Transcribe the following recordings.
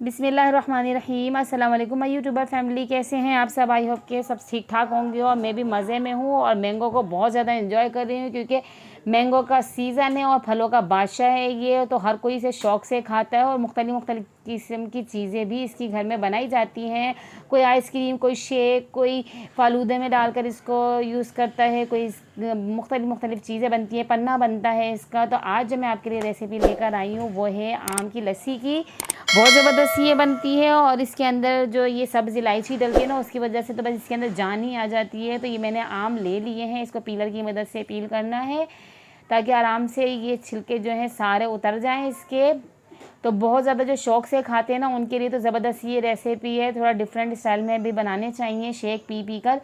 बिस्मिल्लाहिर्रहमानिर्रहीम। अस्सलाम वालेकुम माय यूट्यूबर फैमिली, कैसे हैं आप सब? आई होप के सब ठीक ठाक होंगे और मैं भी मज़े में हूँ और मैंगो को बहुत ज़्यादा एंजॉय कर रही हूँ क्योंकि मैंगो का सीज़न है और फलों का बादशाह है ये, तो हर कोई इसे शौक़ से खाता है और मुख्तलिफ़ किस्म की चीज़ें भी इसकी घर में बनाई जाती हैं। कोई आइसक्रीम, कोई शेक, कोई फालूदे में डालकर इसको यूज़ करता है, कोई मुख्तलिफ़ चीज़ें बनती हैं, पन्ना बनता है इसका। तो आज जो मैं आपके लिए रेसिपी लेकर आई हूँ वो है आम की लस्सी की। बहुत ज़बरदस्त ये बनती है और इसके अंदर जो ये सब्ज़ इलायची डलती है ना, उसकी वजह से तो बस इसके अंदर जान ही आ जाती है। तो ये मैंने आम ले लिए हैं, इसको पीलर की मदद से पील करना है ताकि आराम से ये छिलके जो हैं सारे उतर जाएं इसके। तो बहुत ज़्यादा जो शौक़ से खाते हैं ना उनके लिए तो ज़बरदस्त ये रेसिपी है। थोड़ा डिफरेंट स्टाइल में भी बनाने चाहिए, शेक पी पी कर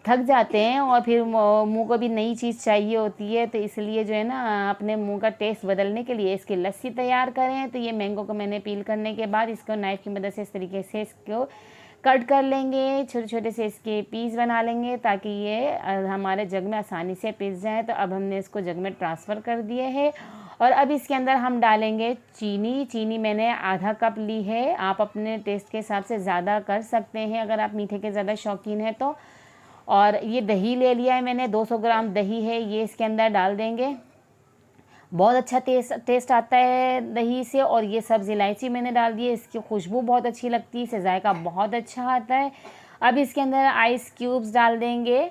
थक जाते हैं और फिर मुंह को भी नई चीज़ चाहिए होती है, तो इसलिए जो है ना अपने मुंह का टेस्ट बदलने के लिए इसकी लस्सी तैयार करें। तो ये मैंगो को मैंने पील करने के बाद इसको नाइफ़ की मदद से इस तरीके से इसको कट कर लेंगे, छोटे छोटे से इसके पीस बना लेंगे ताकि ये हमारे जग में आसानी से पिस जाए। तो अब हमने इसको जग में ट्रांसफ़र कर दिए है और अब इसके अंदर हम डालेंगे चीनी मैंने आधा कप ली है। आप अपने टेस्ट के हिसाब से ज़्यादा कर सकते हैं अगर आप मीठे के ज़्यादा शौकीन हैं तो। और ये दही ले लिया है मैंने, 200 ग्राम दही है, ये इसके अंदर डाल देंगे। बहुत अच्छा टेस्ट आता है दही से। और ये सब्ज़ इलायची मैंने डाल दी है, इसकी खुशबू बहुत अच्छी लगती है, इससे जायका बहुत अच्छा आता है। अब इसके अंदर आइस क्यूब्स डाल देंगे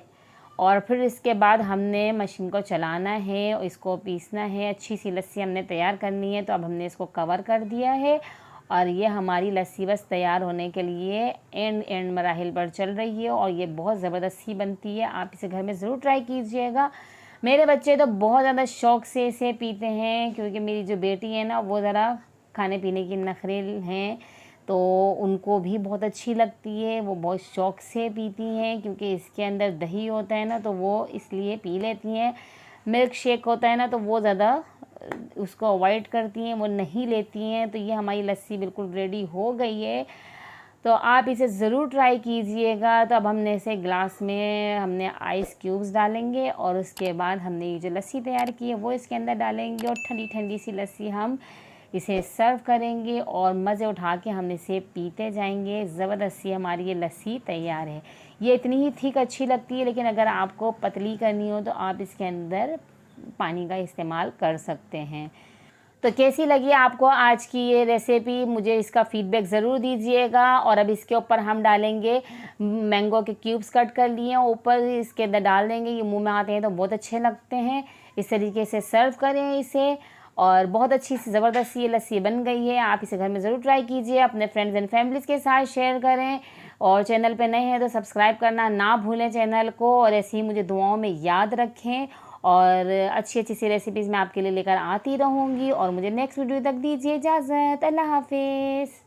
और फिर इसके बाद हमने मशीन को चलाना है और इसको पीसना है। अच्छी सी लस्सी हमने तैयार करनी है। तो अब हमने इसको कवर कर दिया है और ये हमारी लस्सी बस तैयार होने के लिए एंड मराहिल पर चल रही है और ये बहुत ज़बरदस्त ही बनती है। आप इसे घर में ज़रूर ट्राई कीजिएगा। मेरे बच्चे तो बहुत ज़्यादा शौक़ से इसे पीते हैं क्योंकि मेरी जो बेटी है ना वो ज़रा खाने पीने की नखरेल हैं, तो उनको भी बहुत अच्छी लगती है, वो बहुत शौक़ से पीती हैं क्योंकि इसके अंदर दही होता है ना, तो वो इसलिए पी लेती हैं। मिल्क शेक होता है ना तो वो ज़्यादा उसको अवॉइड करती हैं, वो नहीं लेती हैं। तो ये हमारी लस्सी बिल्कुल रेडी हो गई है, तो आप इसे ज़रूर ट्राई कीजिएगा। तो अब हमने इसे ग्लास में हमने आइस क्यूब्स डालेंगे और उसके बाद हमने ये जो लस्सी तैयार की है वो इसके अंदर डालेंगे और ठंडी ठंडी सी लस्सी हम इसे सर्व करेंगे और मज़े उठा के हम इसे पीते जाएंगे। ज़बरदस्त सी हमारी ये लस्सी तैयार है। ये इतनी ही थिक अच्छी लगती है, लेकिन अगर आपको पतली करनी हो तो आप इसके अंदर पानी का इस्तेमाल कर सकते हैं। तो कैसी लगी आपको आज की ये रेसिपी, मुझे इसका फ़ीडबैक ज़रूर दीजिएगा। और अब इसके ऊपर हम डालेंगे मैंगो के क्यूब्स कट कर लिए ऊपर इसके अंदर डाल देंगे। ये मुंह में आते हैं तो बहुत अच्छे लगते हैं। इस तरीके से सर्व करें इसे और बहुत अच्छी सी ज़बरदस्त ये लस्सी बन गई है। आप इसे घर में ज़रूर ट्राई कीजिए, अपने फ्रेंड्स एंड फैमिलीज़ के साथ शेयर करें और चैनल पे नए हैं तो सब्सक्राइब करना ना भूलें चैनल को। और ऐसे ही मुझे दुआओं में याद रखें और अच्छी अच्छी सी रेसिपीज़ मैं आपके लिए लेकर आती रहूँगी। और मुझे नेक्स्ट वीडियो तक दीजिए इजाज़त। अल्लाह हाफ़िज़।